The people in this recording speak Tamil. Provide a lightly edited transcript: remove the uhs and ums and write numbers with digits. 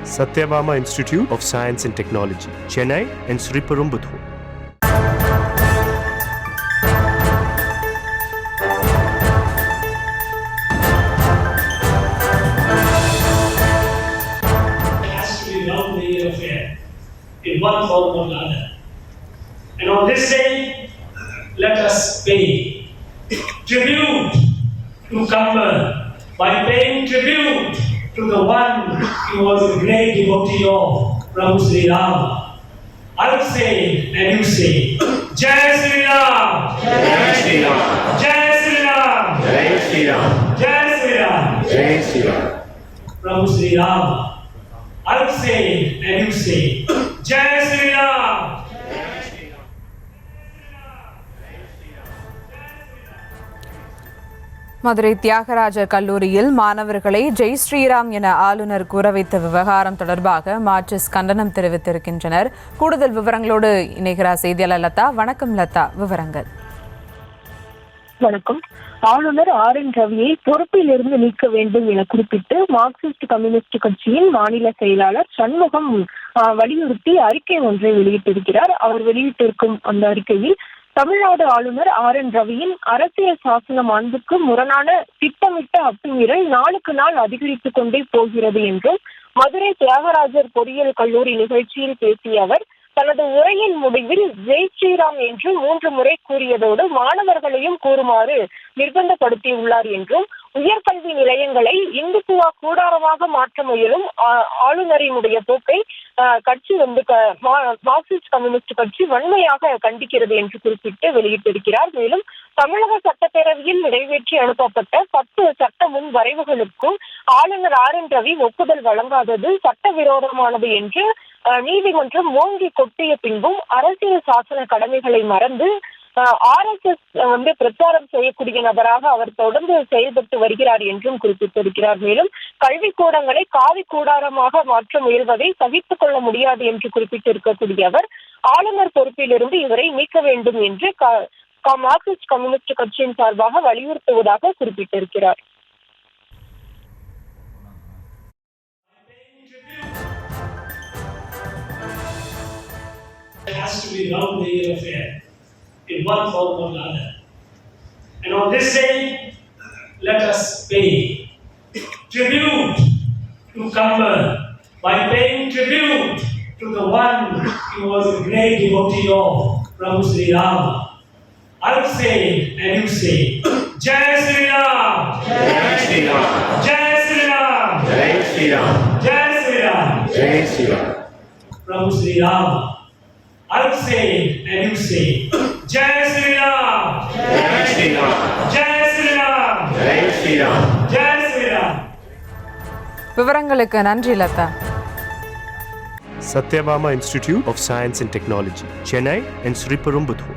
Satyabama Institute of Science and Technology, Chennai and Sriperumbudur. Round the year affair in one form or another. And on this day, let us pay tribute to Kambar by paying tribute to the one who was a great devotee of Prabhu Sri Ram. I will say and you say, Jai Sri Ram! Jai Sri Ram! Jai Sri Ram! Jai Sri Ram! Jai Sri Ram! Jai Sri Ram! Prabhu Sri Ram. I will say and you say, Jai Sri Ram! Madurai Thyagarajar கல்லூரியில் மாணவர்களை ஜெய் ஸ்ரீராம் என ஆளுநர் கூற வைத்த விவகாரம் தொடர்பாக மார்க்சிஸ்ட் கண்டனம் தெரிவித்திருக்கின்றனர். கூடுதல் விவரங்களோடு இணைகிறார் செய்தியாளர் லதா. வணக்கம் லதா, விவரங்கள். வணக்கம். ஆளுநர் RN ரவியை பொறுப்பில் இருந்து நீக்க வேண்டும் என குறிப்பிட்டு மார்க்சிஸ்ட் கம்யூனிஸ்ட் கட்சியின் மாநில செயலாளர் சண்முகம் வலியுறுத்தி அறிக்கை ஒன்றை வெளியிட்டிருக்கிறார். அவர் வெளியிட்டிருக்கும் அந்த அறிக்கையில் தமிழ்நாடு ஆளுநர் RN ரவியின் அரசியல் சாசன மாண்புக்கு முரணான திட்டமிட்ட அத்துமீறல் நாளுக்கு நாள் அதிகரித்துக் கொண்டே போகிறது என்றும், மதுரை தியாகராஜர் பொறியியல் கல்லூரி நிகழ்ச்சியில் பேசிய அவர் தனது உரையின் முடிவில் ஜெய் ஸ்ரீராம் என்று 3 முறை கூறியதோடு மாணவர்களையும் கூறுமாறு நிர்பந்தப்படுத்தியுள்ளார் என்றும், உயர்கல்வி நிலையங்களை இந்துத்துவா கூடாரமாக மாற்ற முயலும் ஆளுநரினுடைய போக்கை கட்சி மார்க்சிஸ்ட் கம்யூனிஸ்ட் கட்சி வன்மையாக கண்டிக்கிறது என்று குறிப்பிட்டு வெளியிட்டிருக்கிறார். மேலும் தமிழக சட்டப்பேரவையில் நிறைவேற்றி அனுப்பப்பட்ட 10 சட்ட முன் வரைவுகளுக்கும் ஆளுநர் RN ரவி ஒப்புதல் வழங்காதது சட்டவிரோதமானது என்று நீதிமன்றம் ஓங்கி கொட்டிய பின்பும் அரசியல் சாசன கடமைகளை மறந்து RSS பிரச்சாரம் செய்யக்கூடிய நபராக அவர் தொடர்ந்து செயல்பட்டு வருகிறார் என்றும் குறிப்பிட்டிருக்கிறார். மேலும் கல்விக்கூடங்களை காவி கூடாரமாக மாற்ற முயல்வதை சகித்துக் கொள்ள முடியாது என்று குறிப்பிட்டிருக்கக்கூடிய அவர் ஆளுநர் பொறுப்பிலிருந்து இவரை நீக்க வேண்டும் என்று மார்க்சிஸ்ட் கம்யூனிஸ்ட் கட்சியின் சார்பாக வலியுறுத்துவதாக குறிப்பிட்டிருக்கிறார். It has to be round the year affair in one form or another. And on this day, let us pay tribute to Kambar by paying tribute to the one who was a great devotee of Prabhu Sri Ram. I will say and you say, Jai Sri Ram! Jai Sri Ram! Jai Sri Ram! Jai Sri Ram! Jai Sri Ram! Jai Sri Ram! Prabhu Sri Ram. I will say and you say, Jai Sri Ram! Jai Sri Ram! Jai Sri Ram! Jai Sri Ram! Jai Sri Ram! விவரங்களுக்கு நன்றி Latha. Satyabama Institute of Science and Technology, Chennai and Sriperumbudur.